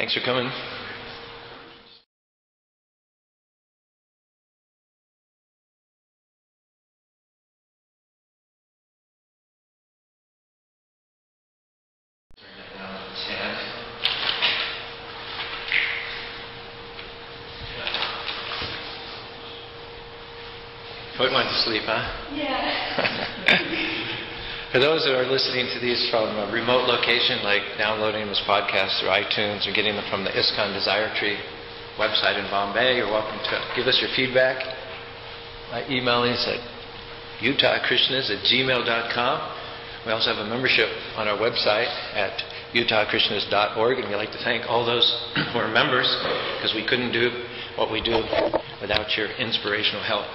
Thanks for coming. Foot went to sleep, huh? Yeah. For those who are listening to these from a remote location, like downloading this podcast through iTunes or getting them from the ISKCON Desire Tree website in Bombay, you're welcome to give us your feedback by emailing us at utahkrishnas@gmail.com. We also have a membership on our website at utahkrishnas.org, and we'd like to thank all those who are members, because we couldn't do what we do without your inspirational help.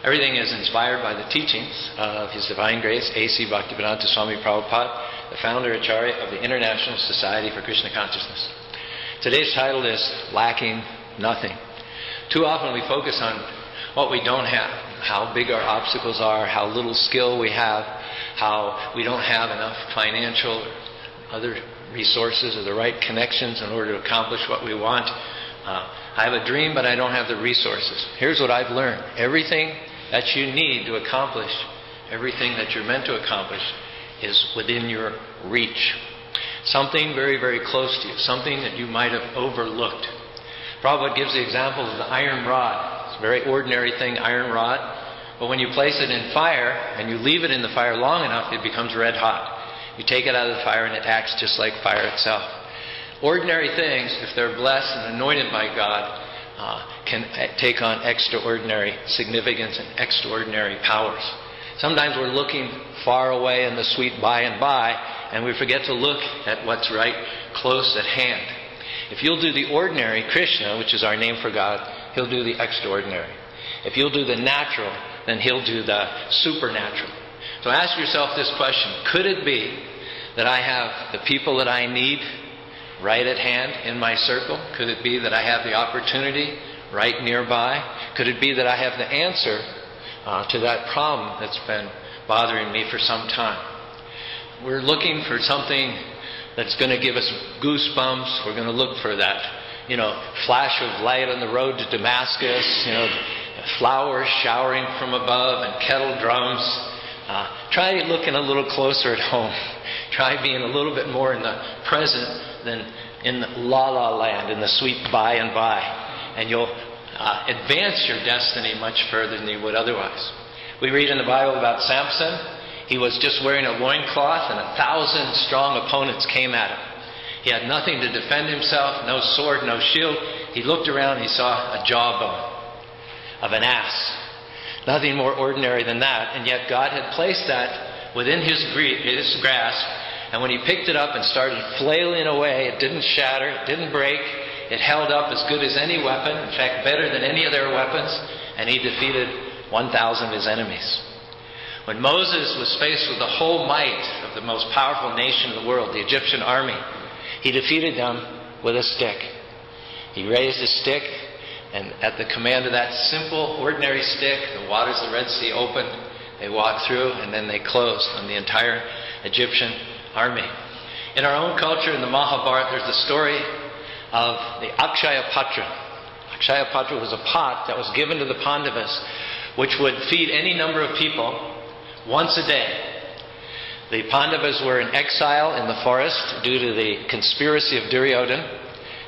Everything is inspired by the teachings of His Divine Grace, A.C. Bhaktivedanta Swami Prabhupada, the founder Acharya of the International Society for Krishna Consciousness. Today's title is Lacking Nothing. Too often we focus on what we don't have, how big our obstacles are, how little skill we have, how we don't have enough financial or other resources or the right connections in order to accomplish what we want. I have a dream, but I don't have the resources. Here's what I've learned. Everything that you need to accomplish, everything that you're meant to accomplish, is within your reach. Something very, very close to you, something that you might have overlooked. Prabhupada gives the example of the iron rod. It's a very ordinary thing, iron rod. But when you place it in fire and you leave it in the fire long enough, it becomes red hot. You take it out of the fire and it acts just like fire itself. Ordinary things, if they're blessed and anointed by God, can take on extraordinary significance and extraordinary powers. Sometimes we're looking far away in the sweet by and by, and we forget to look at what's right close at hand. If you'll do the ordinary, Krishna, which is our name for God, He'll do the extraordinary. If you'll do the natural, then He'll do the supernatural. So ask yourself this question: could it be that I have the people that I need right at hand in my circle? Could it be that I have the opportunity right nearby? Could it be that I have the answer to that problem that's been bothering me for some time? We're looking for something that's going to give us goosebumps. We're going to look for that, flash of light on the road to Damascus, flowers showering from above and kettle drums. Try looking a little closer at home. Try being a little bit more in the present than in the la-la land, in the sweet by and by. And you'll advance your destiny much further than you would otherwise. We read in the Bible about Samson. He was just wearing a loincloth and 1,000 strong opponents came at him. He had nothing to defend himself, no sword, no shield. He looked around, he saw a jawbone of an ass. Nothing more ordinary than that, and yet God had placed that within his grasp, and when he picked it up and started flailing away, it didn't shatter, it didn't break, it held up as good as any weapon, in fact better than any of their weapons, and he defeated 1,000 of his enemies. When Moses was faced with the whole might of the most powerful nation in the world, the Egyptian army, he defeated them with a stick. He raised his stick, and at the command of that simple, ordinary stick, the waters of the Red Sea opened, they walked through, and then they closed on the entire Egyptian army. In our own culture, in the Mahabharata, there's the story of the Akshaya Patra. Akshaya Patra was a pot that was given to the Pandavas, which would feed any number of people once a day. The Pandavas were in exile in the forest due to the conspiracy of Duryodhana.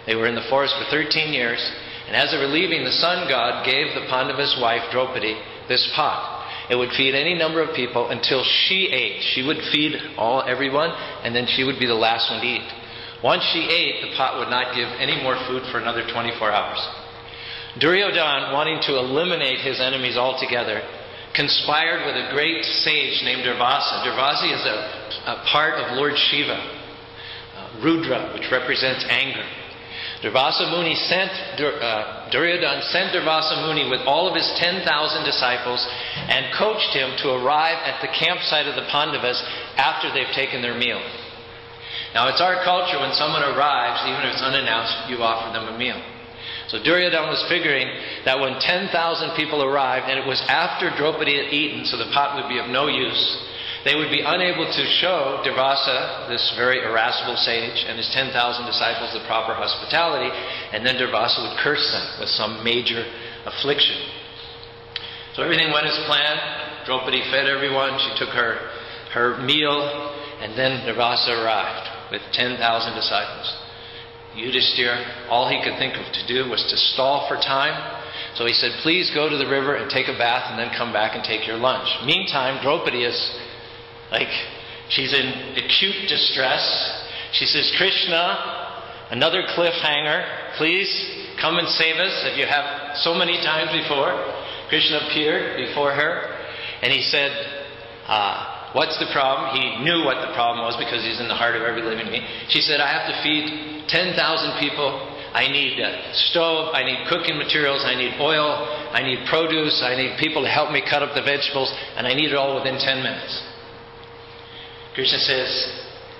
They were in the forest for 13 years. And as they were leaving, the sun god gave the Pandava's wife, Draupadi, this pot. It would feed any number of people until she ate. She would feed everyone, and then she would be the last one to eat. Once she ate, the pot would not give any more food for another 24 hours. Duryodhana, wanting to eliminate his enemies altogether, conspired with a great sage named Durvasa. Durvasa is a part of Lord Shiva, Rudra, which represents anger. Durvasa Muni Duryodhana sent Durvasa Muni with all of his 10,000 disciples and coached him to arrive at the campsite of the Pandavas after they've taken their meal. Now it's our culture, when someone arrives, even if it's unannounced, you offer them a meal. So Duryodhana was figuring that when 10,000 people arrived, and it was after Draupadi had eaten, so the pot would be of no use, they would be unable to show Durvasa, this very irascible sage, and his 10,000 disciples the proper hospitality, and then Durvasa would curse them with some major affliction. So everything went as planned. Draupadi fed everyone. She took her meal, and then Durvasa arrived with 10,000 disciples. Yudhishthira, all he could think of to do was to stall for time. So he said, please go to the river and take a bath and then come back and take your lunch. Meantime, Draupadi is like, she's in acute distress. She says, Krishna, another cliffhanger, please come and save us as you have so many times before. Krishna appeared before her and he said, what's the problem? He knew what the problem was because he's in the heart of every living being. She said, I have to feed 10,000 people. I need a stove, I need cooking materials, I need oil, I need produce, I need people to help me cut up the vegetables, and I need it all within 10 minutes. Krishna says,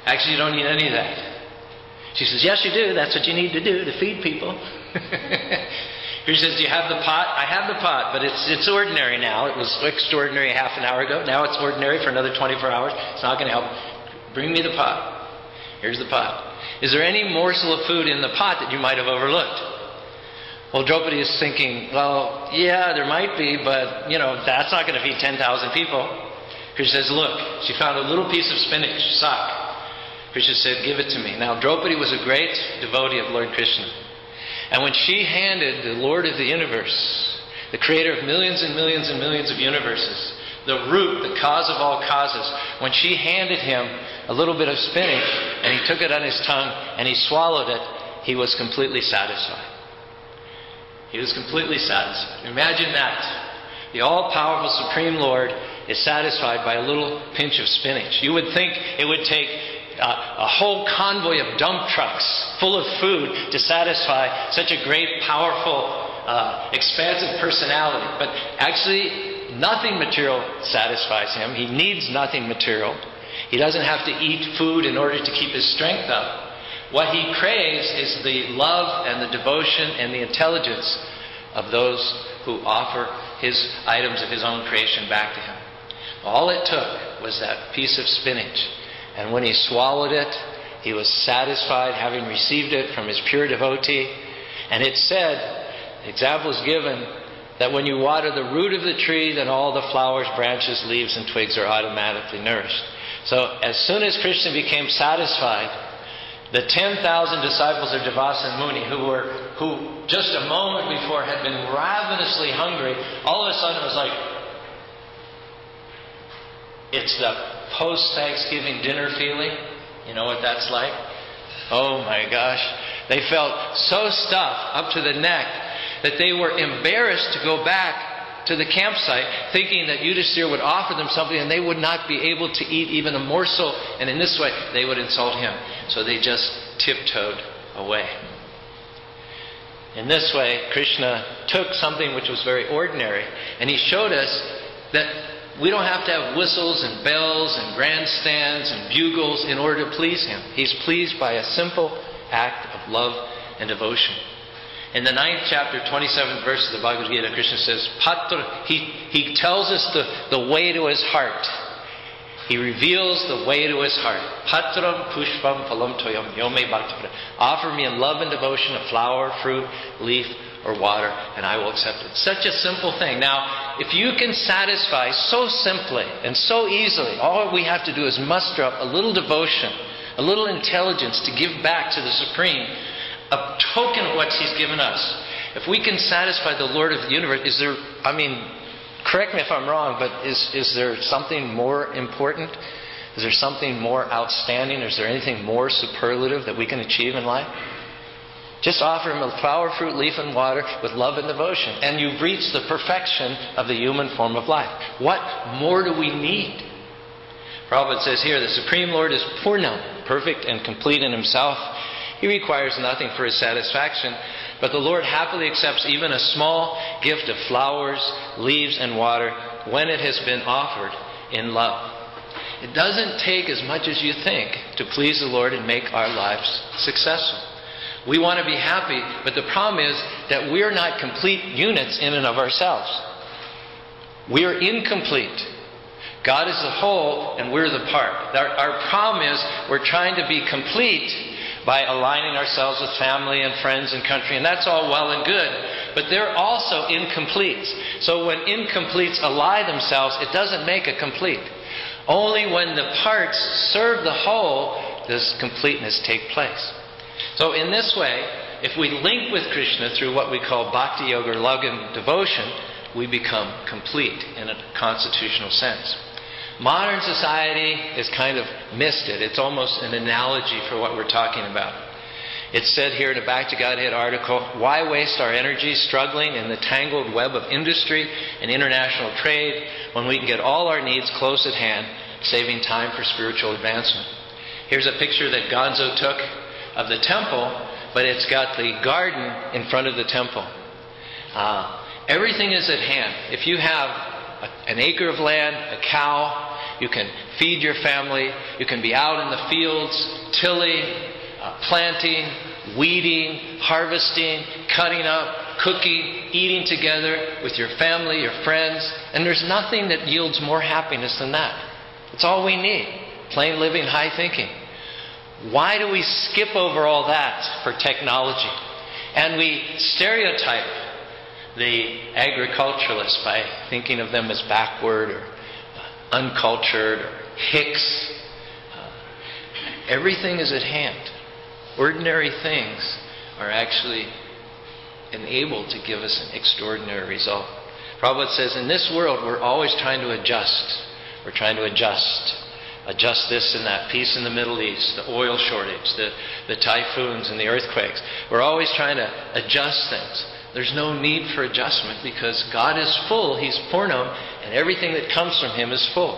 actually you don't need any of that. She says, yes you do, that's what you need to do to feed people. Krishna says, do you have the pot? I have the pot, but it's ordinary now. It was extraordinary half an hour ago. Now it's ordinary for another 24 hours. It's not going to help. Bring me the pot. Here's the pot. Is there any morsel of food in the pot that you might have overlooked? Well, Draupadi is thinking, well, yeah, there might be, but, that's not going to feed 10,000 people. Krishna says, look, she found a little piece of spinach, sak. Krishna said, give it to me. Now, Draupadi was a great devotee of Lord Krishna. And when she handed the Lord of the universe, the creator of millions and millions and millions of universes, the root, the cause of all causes, when she handed him a little bit of spinach and he took it on his tongue and he swallowed it, he was completely satisfied. He was completely satisfied. Imagine that. The all-powerful Supreme Lord is satisfied by a little pinch of spinach. You would think it would take a whole convoy of dump trucks full of food to satisfy such a great, powerful, expansive personality. But actually, nothing material satisfies him. He needs nothing material. He doesn't have to eat food in order to keep his strength up. What he craves is the love and the devotion and the intelligence of those who offer his items of his own creation back to him. All it took was that piece of spinach. And when he swallowed it, he was satisfied, having received it from his pure devotee. And it said, the example is given, that when you water the root of the tree, then all the flowers, branches, leaves, and twigs are automatically nourished. So as soon as Krishna became satisfied, the 10,000 disciples of Durvasa and Muni, who just a moment before had been ravenously hungry, all of a sudden it was like, it's the post-Thanksgiving dinner feeling. You know what that's like? Oh my gosh. They felt so stuffed up to the neck that they were embarrassed to go back to the campsite, thinking that Yudhishthira would offer them something and they would not be able to eat even a morsel, and in this way they would insult him. So they just tiptoed away. In this way, Krishna took something which was very ordinary, and he showed us that we don't have to have whistles and bells and grandstands and bugles in order to please him. He's pleased by a simple act of love and devotion. In the 9th chapter, 27th verse of the Bhagavad Gita, Krishna says, he tells us the way to his heart. He reveals the way to his heart. Patram pushpam phalam toyam yome bhakti. Offer me in love and devotion a flower, fruit, leaf, or water, and I will accept it. Such a simple thing. Now, if you can satisfy so simply and so easily, all we have to do is muster up a little devotion, a little intelligence to give back to the Supreme, a token of what He's given us. If we can satisfy the Lord of the universe, is there, correct me if I'm wrong, but is there something more important? Is there something more outstanding? Is there anything more superlative that we can achieve in life? Just offer Him a flower, fruit, leaf, and water with love and devotion, and you've reached the perfection of the human form of life. What more do we need? Prabhupada says here, the Supreme Lord is purnam, perfect and complete in Himself. He requires nothing for His satisfaction, but the Lord happily accepts even a small gift of flowers, leaves, and water when it has been offered in love. It doesn't take as much as you think to please the Lord and make our lives successful. We want to be happy, but the problem is that we're not complete units in and of ourselves. We're incomplete. God is the whole and we're the part. Our problem is we're trying to be complete by aligning ourselves with family and friends and country, and that's all well and good, but they're also incompletes. So when incompletes ally themselves, it doesn't make a complete. Only when the parts serve the whole does completeness take place. So in this way, if we link with Krishna through what we call bhakti yoga or love devotion, we become complete in a constitutional sense. Modern society has kind of missed it. It's almost an analogy for what we're talking about. It's said here in a Back to Godhead article, why waste our energy struggling in the tangled web of industry and international trade when we can get all our needs close at hand, saving time for spiritual advancement? Here's a picture that Gonzo took of the temple, but it's got the garden in front of the temple. Everything is at hand. If you have an acre of land, a cow, you can feed your family, you can be out in the fields, tilling, planting, weeding, harvesting, cutting up, cooking, eating together with your family, your friends, and there's nothing that yields more happiness than that. It's all we need. Plain living, high thinking. Why do we skip over all that for technology? And we stereotype the agriculturalists by thinking of them as backward or uncultured or hicks. Everything is at hand. Ordinary things are actually enabled to give us an extraordinary result. Prabhupada says, in this world we're always trying to adjust. We're trying to adjust this and that, peace in the Middle East, the oil shortage, the typhoons and the earthquakes. We're always trying to adjust things. There's no need for adjustment because God is full. He's purnam, and everything that comes from Him is full.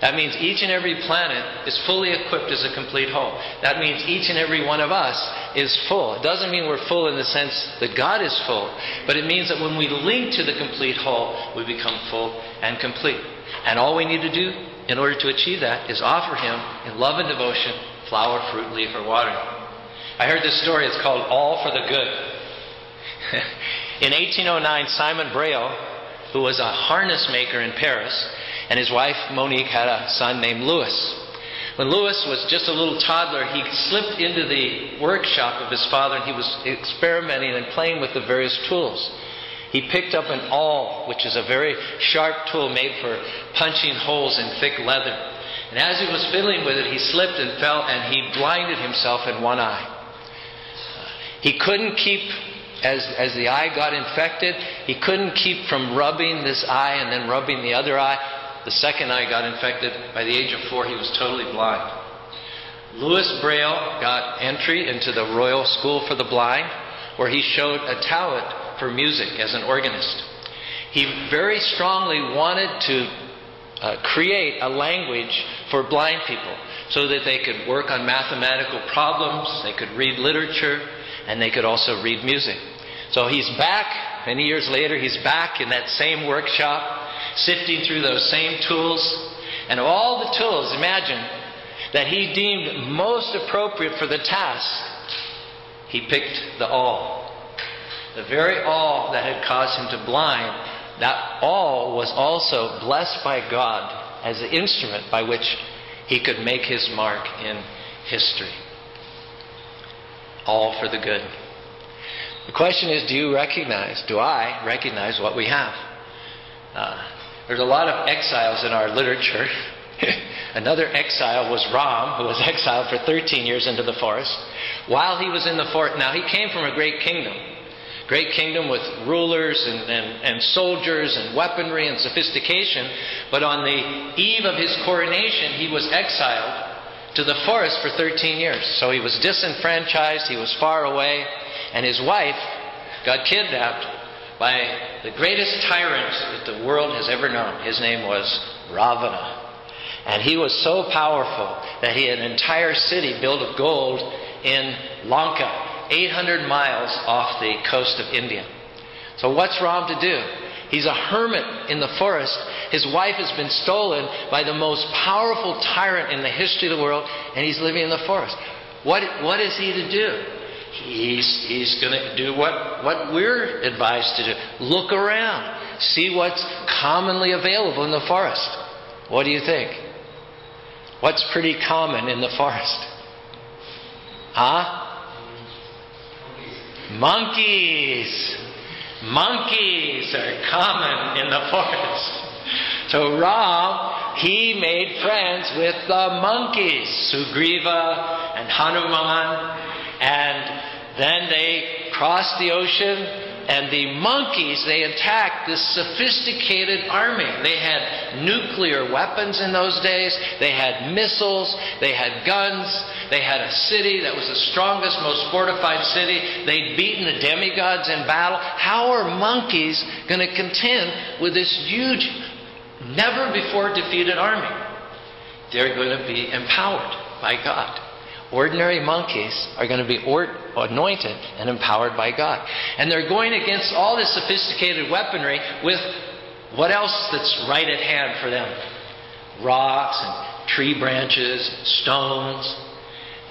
That means each and every planet is fully equipped as a complete whole. That means each and every one of us is full. It doesn't mean we're full in the sense that God is full, but it means that when we link to the complete whole, we become full and complete. And all we need to do in order to achieve that is offer Him in love and devotion, flower, fruit, leaf, or water. I heard this story. It's called All for the Good. In 1809, Simon Braille, who was a harness maker in Paris, and his wife Monique had a son named Louis. When Louis was just a little toddler, he slipped into the workshop of his father and he was experimenting and playing with the various tools. He picked up an awl, which is a very sharp tool made for punching holes in thick leather. And as he was fiddling with it, he slipped and fell and he blinded himself in one eye. He couldn't keep, as the eye got infected, he couldn't keep from rubbing this eye and then rubbing the other eye. The second eye got infected. By the age of 4, he was totally blind. Louis Braille got entry into the Royal School for the Blind, where he showed a talent for music as an organist. He very strongly wanted to create a language for blind people so that they could work on mathematical problems, they could read literature, and they could also read music. So he's back, many years later, he's back in that same workshop, sifting through those same tools. And of all the tools, imagine, that he deemed most appropriate for the task, he picked the awl. The very awl that had caused him to blind, that awl was also blessed by God as the instrument by which he could make his mark in history. All for the good. The question is, do I recognize what we have? There's a lot of exiles in our literature. Another exile was Rama, who was exiled for 13 years into the forest. While he was in the forest, now he came from a great kingdom with rulers and soldiers and weaponry and sophistication, but on the eve of his coronation he was exiled to the forest for 13 years. So he was disenfranchised, he was far away, and his wife got kidnapped by the greatest tyrant that the world has ever known. His name was Ravana. And he was so powerful that he had an entire city built of gold in Lanka, 800 miles off the coast of India. So what's Ram to do? He's a hermit in the forest. His wife has been stolen by the most powerful tyrant in the history of the world, and he's living in the forest. What is he to do? He's going to do what we're advised to do. Look around. See what's commonly available in the forest. What do you think? What's pretty common in the forest? Huh? Monkeys. Monkeys are common in the forest. So Ram, he made friends with the monkeys, Sugriva and Hanuman, and then they crossed the ocean. And the monkeys, they attacked this sophisticated army. They had nuclear weapons in those days. They had missiles. They had guns. They had a city that was the strongest, most fortified city. They'd beaten the demigods in battle. How are monkeys going to contend with this huge, never before defeated army? They're going to be empowered by God. Ordinary monkeys are going to be anointed and empowered by God. And they're going against all this sophisticated weaponry with what else that's right at hand for them? Rocks and tree branches, stones.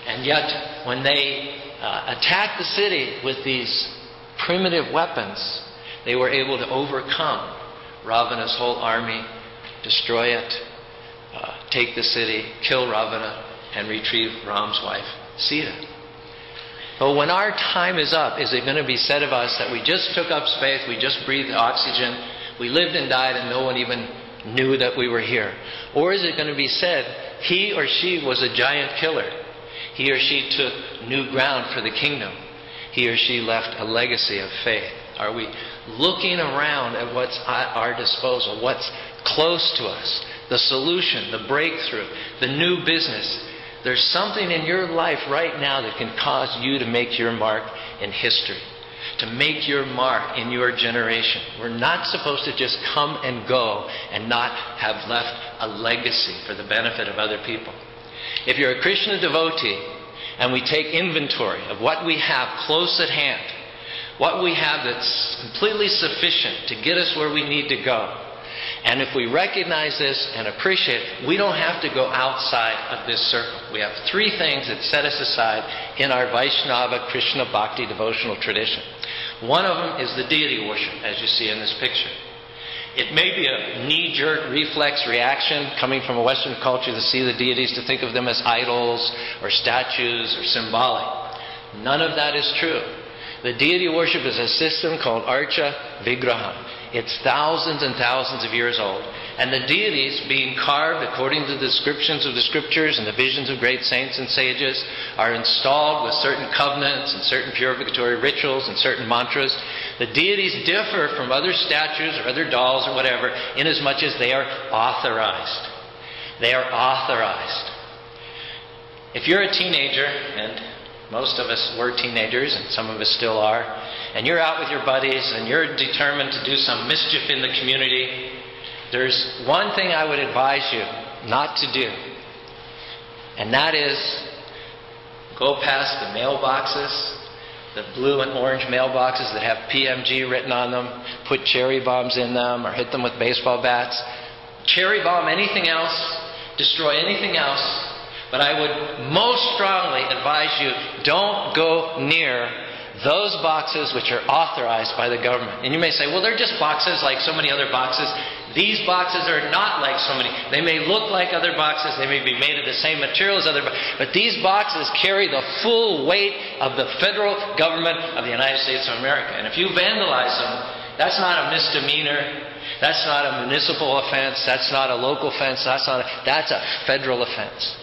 And yet, when they attacked the city with these primitive weapons, they were able to overcome Ravana's whole army, destroy it, take the city, kill Ravana, and retrieve Ram's wife, Sita. But when our time is up, is it going to be said of us that we just took up space, we just breathed oxygen, we lived and died, and no one even knew that we were here? Or is it going to be said, he or she was a giant killer. He or she took new ground for the kingdom. He or she left a legacy of faith. Are we looking around at what's at our disposal, what's close to us, the solution, the breakthrough, the new business? There's something in your life right now that can cause you to make your mark in history, to make your mark in your generation. We're not supposed to just come and go and not have left a legacy for the benefit of other people. If you're a Krishna devotee and we take inventory of what we have close at hand, what we have that's completely sufficient to get us where we need to go, and if we recognize this and appreciate it, we don't have to go outside of this circle. We have three things that set us aside in our Vaishnava Krishna Bhakti devotional tradition. One of them is the deity worship, as you see in this picture. It may be a knee-jerk reflex reaction coming from a Western culture to see the deities, to think of them as idols or statues or symbolic. None of that is true. The deity worship is a system called Archa Vigraha. It's thousands and thousands of years old. And the deities being carved according to the descriptions of the scriptures and the visions of great saints and sages are installed with certain covenants and certain purificatory rituals and certain mantras. The deities differ from other statues or other dolls or whatever inasmuch as they are authorized. They are authorized. If you're a teenager, and most of us were teenagers and some of us still are, and you're out with your buddies and you're determined to do some mischief in the community, there's one thing I would advise you not to do. And that is go past the mailboxes, the blue and orange mailboxes that have PMG written on them, put cherry bombs in them or hit them with baseball bats. Cherry bomb anything else, destroy anything else. But I would most strongly advise you, don't go near those boxes which are authorized by the government. And you may say, well, they're just boxes like so many other boxes. These boxes are not like so many. They may look like other boxes. They may be made of the same material as other boxes. But these boxes carry the full weight of the federal government of the United States of America. And if you vandalize them, that's not a misdemeanor. That's not a municipal offense. That's not a local offense. That's a federal offense.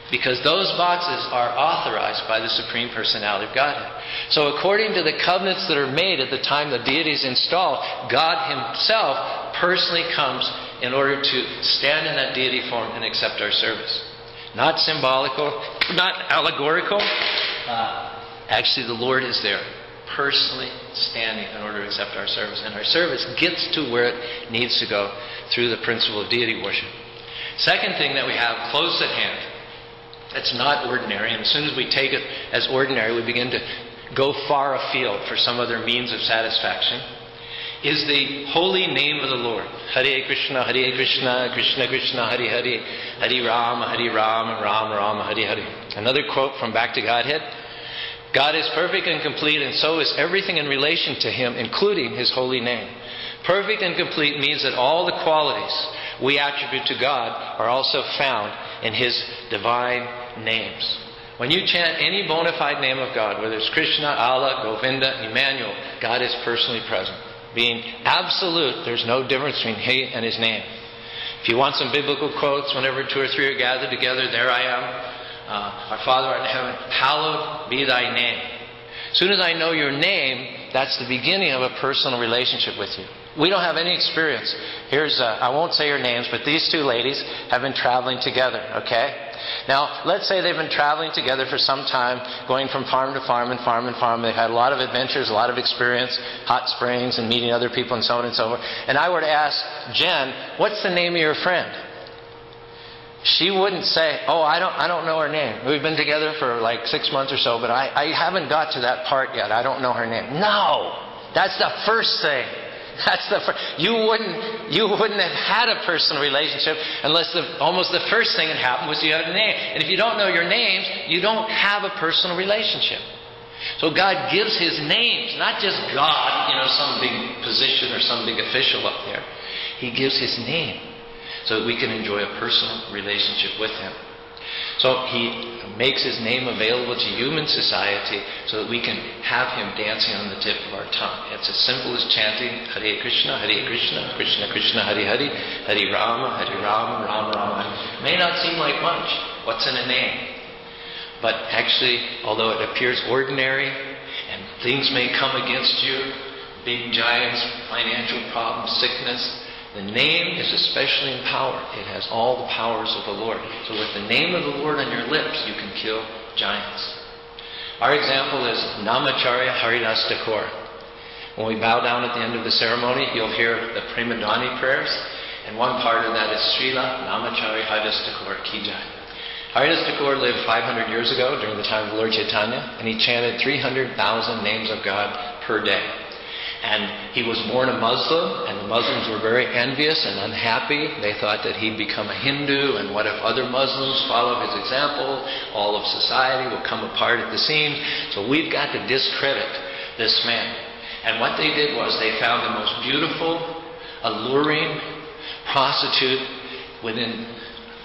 Because those boxes are authorized by the Supreme Personality of Godhead. So according to the covenants that are made at the time the deity is installed, God Himself personally comes in order to stand in that deity form and accept our service. Not symbolical, not allegorical. Actually, the Lord is there, personally standing in order to accept our service. And our service gets to where it needs to go through the principle of deity worship. Second thing that we have close at hand, it's not ordinary, and as soon as we take it as ordinary, we begin to go far afield for some other means of satisfaction, is the holy name of the Lord. Hare Krishna, Krishna Krishna, Hare Hare, Hare Rama, Rama Rama, Hare Hare. Another quote from Back to Godhead. God is perfect and complete, and so is everything in relation to Him, including His holy name. Perfect and complete means that all the qualities we attribute to God are also found in His divine names. When you chant any bona fide name of God, whether it's Krishna, Allah, Govinda, Emmanuel, God is personally present. Being absolute, there's no difference between He and His name. If you want some biblical quotes, whenever 2 or 3 are gathered together, there I am. Our Father art in heaven, hallowed be thy name. As soon as I know your name, that's the beginning of a personal relationship with you. We don't have any experience. I won't say your names, but these 2 ladies have been traveling together, okay? Now, let's say they've been traveling together for some time, going from farm to farm and farm and farm. They've had a lot of adventures, a lot of experience, hot springs and meeting other people and so on and so forth. And I were to ask Jen, what's the name of your friend? She wouldn't say, oh, I don't know her name. We've been together for like 6 months or so, but I haven't got to that part yet. I don't know her name. No! That's the first thing. That's the first. You wouldn't have had a personal relationship unless almost the first thing that happened was you had a name. And if you don't know your names, you don't have a personal relationship. So God gives His names, not just God, some big position or some big official up there. He gives His name so that we can enjoy a personal relationship with Him. So He makes His name available to human society so that we can have Him dancing on the tip of our tongue. It's as simple as chanting Hare Krishna, Krishna Krishna, Hare Hare, Hare Rama, Rama Rama. It may not seem like much. What's in a name? But actually, although it appears ordinary and things may come against you, big giants, financial problems, sickness, the name is especially in power. It has all the powers of the Lord. So with the name of the Lord on your lips, you can kill giants. Our example is Namacharya Haridas Thakur. When we bow down at the end of the ceremony, you'll hear the Prema Dani prayers. And one part of that is Srila Namacharya Haridas Thakur Ki Jai. Haridas Thakur lived 500 years ago during the time of Lord Chaitanya, and he chanted 300,000 names of God per day. And he was born a Muslim, and the Muslims were very envious and unhappy. They thought that he'd become a Hindu, and what if other Muslims follow his example? All of society will come apart at the seams. So we've got to discredit this man. And what they did was they found the most beautiful, alluring prostitute within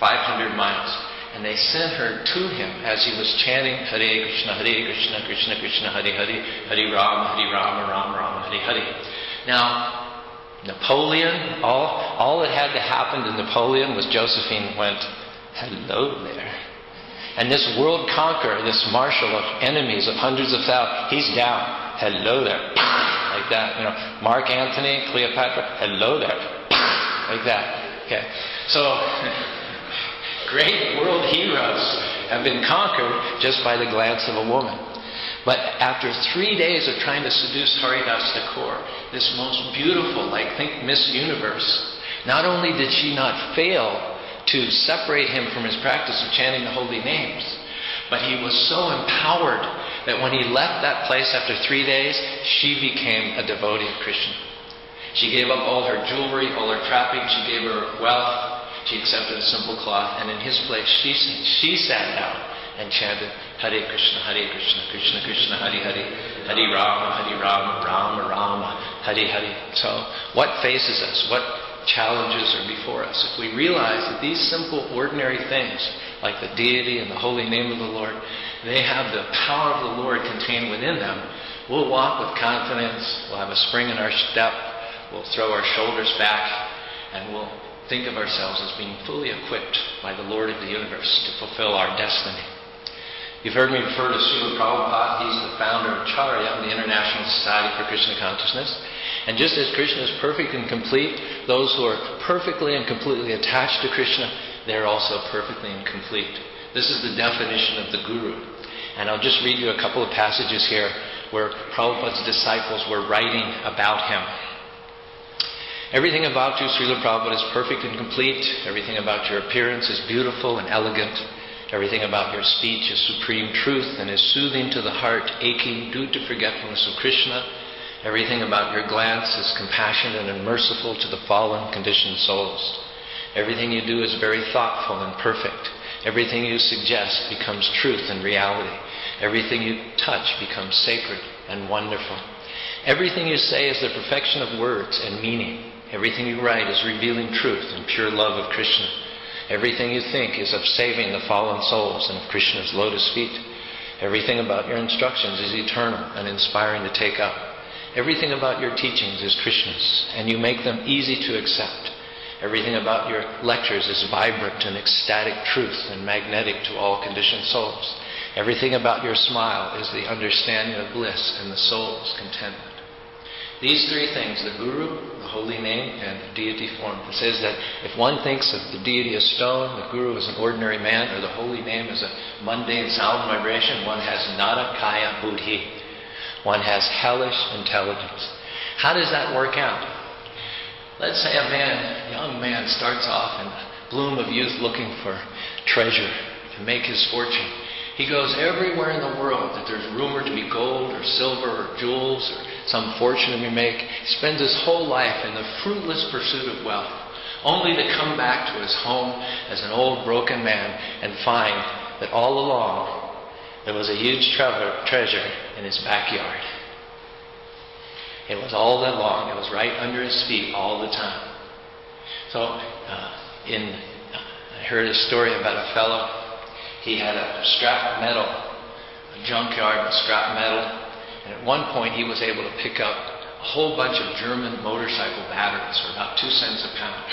500 miles. And they sent her to him as he was chanting Hare Krishna, Krishna Krishna, Hare Hare, Hare Rama, Rama Rama, Hare Hare. Now, Napoleon, all that had to happen to Napoleon was Josephine went, hello there. And this world conqueror, this marshal of enemies of hundreds of thousands, he's down, hello there. Like that, Mark Antony, Cleopatra, hello there. Like that. Okay. So great world heroes have been conquered just by the glance of a woman. But after 3 days of trying to seduce Haridas Thakur, this most beautiful, think Miss Universe, not only did she not fail to separate him from his practice of chanting the holy names, but he was so empowered that when he left that place after 3 days, she became a devotee of Krishna. She gave up all her jewelry, all her trappings, she gave her wealth. She accepted a simple cloth, and in his place she sat down and chanted Hare Krishna, Krishna Krishna, Hare Hare, Hare Rama, Rama Rama, Hare Hare. So what faces us? What challenges are before us? If we realize that these simple, ordinary things, like the deity and the holy name of the Lord, they have the power of the Lord contained within them, we'll walk with confidence, we'll have a spring in our step, we'll throw our shoulders back, and we'll think of ourselves as being fully equipped by the Lord of the universe to fulfill our destiny. You've heard me refer to Srila Prabhupada. He's the founder of Charya, the International Society for Krishna Consciousness. And just as Krishna is perfect and complete, those who are perfectly and completely attached to Krishna, they're also perfectly and complete. This is the definition of the Guru. And I'll just read you a couple of passages here where Prabhupada's disciples were writing about him. Everything about you, Srila Prabhupada, is perfect and complete. Everything about your appearance is beautiful and elegant. Everything about your speech is supreme truth and is soothing to the heart, aching due to forgetfulness of Krishna. Everything about your glance is compassionate and merciful to the fallen, conditioned souls. Everything you do is very thoughtful and perfect. Everything you suggest becomes truth and reality. Everything you touch becomes sacred and wonderful. Everything you say is the perfection of words and meaning. Everything you write is revealing truth and pure love of Krishna. Everything you think is of saving the fallen souls and of Krishna's lotus feet. Everything about your instructions is eternal and inspiring to take up. Everything about your teachings is Krishna's, and you make them easy to accept. Everything about your lectures is vibrant and ecstatic truth and magnetic to all conditioned souls. Everything about your smile is the understanding of bliss and the soul's contentment. These three things, the Guru, the holy name, and the deity form. It says that if one thinks of the deity as stone, the Guru as an ordinary man, or the holy name as a mundane sound vibration, one has nada kaya buddhi. One has hellish intelligence. How does that work out? Let's say a young man starts off in the bloom of youth looking for treasure to make his fortune. He goes everywhere in the world that there's rumored to be gold or silver or jewels or some fortune to make. He spends his whole life in the fruitless pursuit of wealth, only to come back to his home as an old broken man and find that all along there was a huge treasure in his backyard. It was all that long. It was right under his feet all the time. So I heard a story about a fellow. He had a scrap metal, a junkyard of scrap metal, and at one point he was able to pick up a whole bunch of German motorcycle batteries for about 2 cents a pound.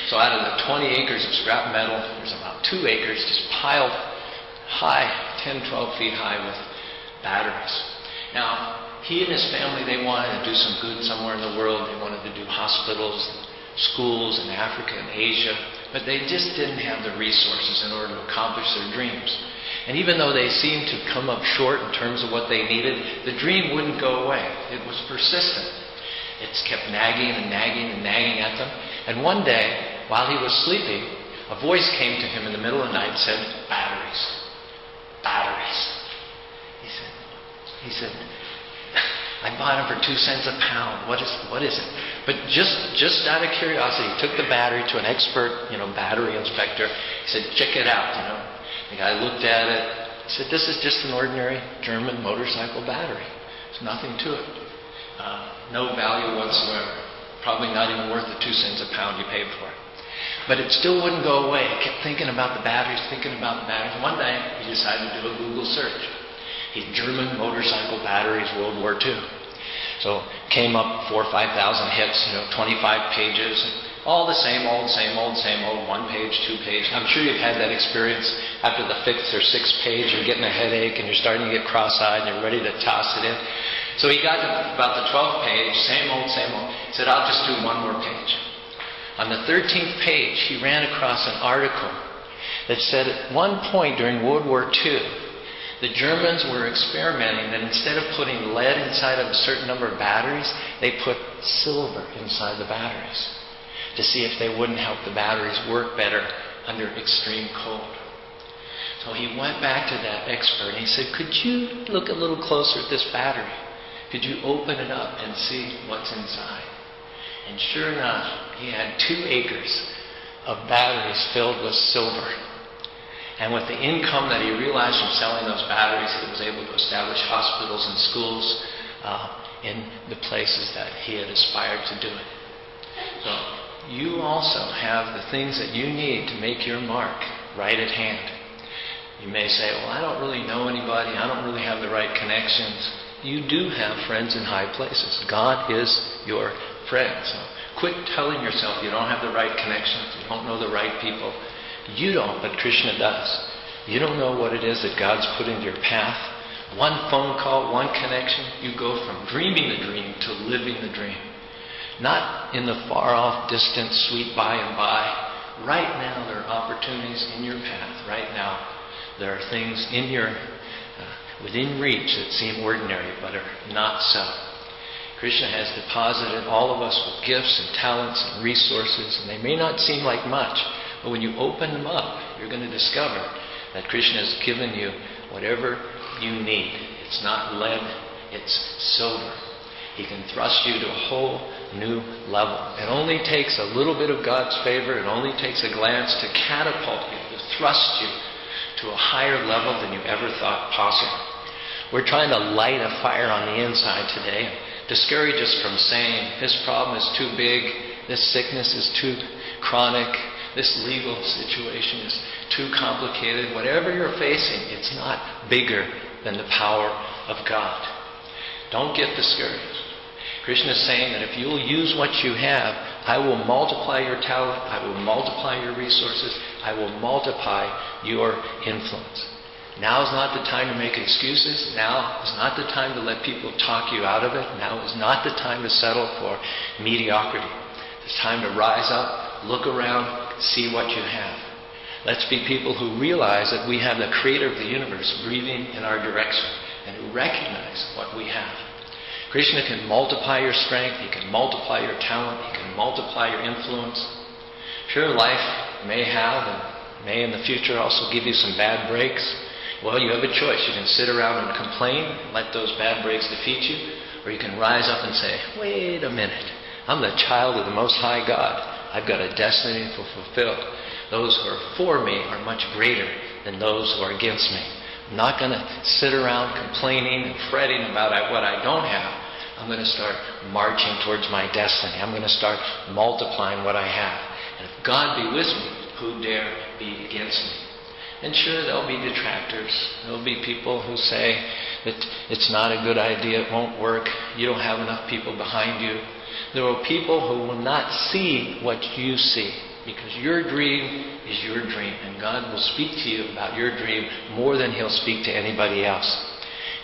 So out of the 20 acres of scrap metal, there's about 2 acres just piled high, 10, 12 feet high with batteries. Now, he and his family, they wanted to do some good somewhere in the world. They wanted to do hospitals, schools in Africa and Asia, but they just didn't have the resources in order to accomplish their dreams. And even though they seemed to come up short in terms of what they needed, the dream wouldn't go away. It was persistent. It kept nagging and nagging and nagging at them. And one day, while he was sleeping, a voice came to him in the middle of the night and said, "Batteries. Batteries." He said, "I bought them for 2 cents a pound. What is it?" But just out of curiosity, he took the battery to an expert, battery inspector. He said, "Check it out." The guy looked at it. He said, "This is just an ordinary German motorcycle battery. There's nothing to it. No value whatsoever. Probably not even worth the 2 cents a pound you paid for it." But it still wouldn't go away. He kept thinking about the batteries, One day, he decided to do a Google search. German motorcycle batteries, World War II. So came up 4,000 or 5,000 hits, 25 pages, all the same old, 1 page, 2 page. I'm sure you've had that experience. After the 5th or 6th page, you're getting a headache and you're starting to get cross-eyed and you're ready to toss it in. So he got to about the 12th page, same old. He said, "I'll just do one more page." On the 13th page, he ran across an article that said at one point during World War II, the Germans were experimenting that instead of putting lead inside of a certain number of batteries, they put silver inside the batteries to see if they wouldn't help the batteries work better under extreme cold. So he went back to that expert and he said, "Could you look a little closer at this battery? Could you open it up and see what's inside?" And sure enough, he had 2 acres of batteries filled with silver. And with the income that he realized from selling those batteries, he was able to establish hospitals and schools in the places that he had aspired to do it. So you also have the things that you need to make your mark right at hand. You may say, "Well, I don't really know anybody. I don't really have the right connections." You do have friends in high places. God is your friend. So quit telling yourself you don't have the right connections, you don't know the right people. You don't, but Krishna does. You don't know what it is that God's put into your path. One phone call, one connection, you go from dreaming the dream to living the dream. Not in the far off, distant, sweet by and by. Right now there are opportunities in your path. Right now there are things in your within reach that seem ordinary but are not so. Krishna has deposited all of us with gifts and talents and resources, and they may not seem like much, but when you open them up, you're going to discover that Krishna has given you whatever you need. It's not lead, it's silver. He can thrust you to a whole new level. It only takes a little bit of God's favor, it only takes a glance to catapult you, to thrust you to a higher level than you ever thought possible. We're trying to light a fire on the inside today, discourage us from saying, "This problem is too big, this sickness is too chronic, this legal situation is too complicated. Whatever you're facing, it's not bigger than the power of God. Don't get discouraged. Krishna is saying that if you'll use what you have, I will multiply your talent, I will multiply your resources, I will multiply your influence. Now is not the time to make excuses. Now is not the time to let people talk you out of it. Now is not the time to settle for mediocrity. It's time to rise up, look around, see what you have. Let's be people who realize that we have the creator of the universe breathing in our direction and who recognize what we have. Krishna can multiply your strength, he can multiply your talent, he can multiply your influence. Sure, life may have and may in the future also give you some bad breaks. Well, you have a choice. You can sit around and complain, let those bad breaks defeat you, or you can rise up and say, wait a minute, I'm the child of the Most High God. I've got a destiny to fulfill. Those who are for me are much greater than those who are against me. I'm not going to sit around complaining and fretting about what I don't have. I'm going to start marching towards my destiny. I'm going to start multiplying what I have. And if God be with me, who dare be against me? And sure, there'll be detractors. There'll be people who say that it's not a good idea, it won't work, you don't have enough people behind you. There are people who will not see what you see, because your dream is your dream, and God will speak to you about your dream more than He'll speak to anybody else.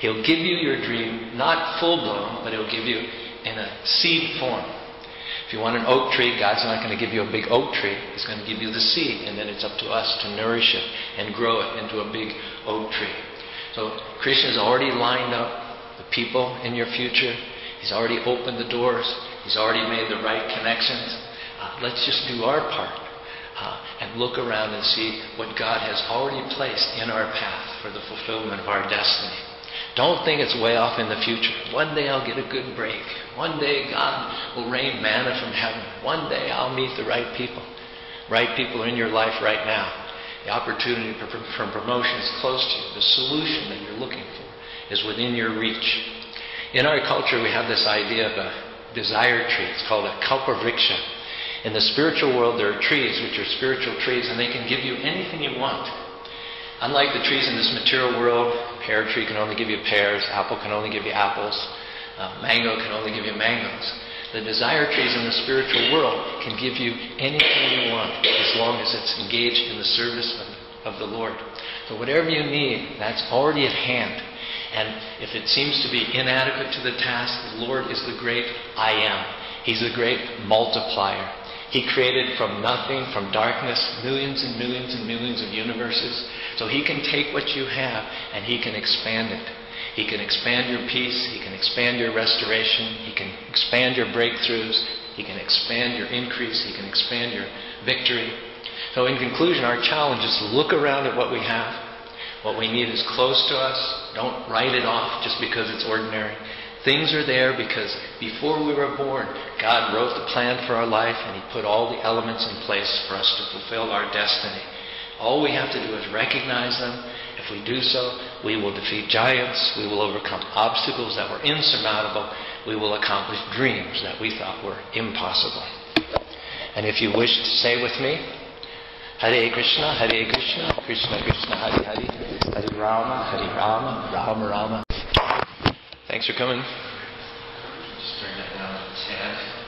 He'll give you your dream, not full-blown, but He'll give you in a seed form. If you want an oak tree, God's not going to give you a big oak tree. He's going to give you the seed, and then it's up to us to nourish it and grow it into a big oak tree. So Krishna's already lined up the people in your future. He's already opened the doors. He's already made the right connections. Let's just do our part and look around and see what God has already placed in our path for the fulfillment of our destiny. Don't think it's way off in the future. One day I'll get a good break. One day God will rain manna from heaven. One day I'll meet the right people. Right people are in your life right now. The opportunity for promotion is close to you. The solution that you're looking for is within your reach. In our culture, we have this idea of a desire tree. It's called a kalpavriksha. In the spiritual world, there are trees which are spiritual trees, and they can give you anything you want. Unlike the trees in this material world, pear tree can only give you pears, apple can only give you apples, mango can only give you mangoes. The desire trees in the spiritual world can give you anything you want as long as it's engaged in the service of the Lord. So whatever you need, that's already at hand. And if it seems to be inadequate to the task, the Lord is the great I am. He's the great multiplier. He created from nothing, from darkness, millions and millions and millions of universes. So He can take what you have and He can expand it. He can expand your peace. He can expand your restoration. He can expand your breakthroughs. He can expand your increase. He can expand your victory. So in conclusion, our challenge is to look around at what we have. What we need is close to us. Don't write it off just because it's ordinary. Things are there because before we were born, God wrote the plan for our life and He put all the elements in place for us to fulfill our destiny. All we have to do is recognize them. If we do so, we will defeat giants. We will overcome obstacles that were insurmountable. We will accomplish dreams that we thought were impossible. And if you wish to say with me, Hare Krishna, Krishna Krishna, Hare Hare, Hare Rama, Rama Rama. Thanks for coming. Just turn that down to 10.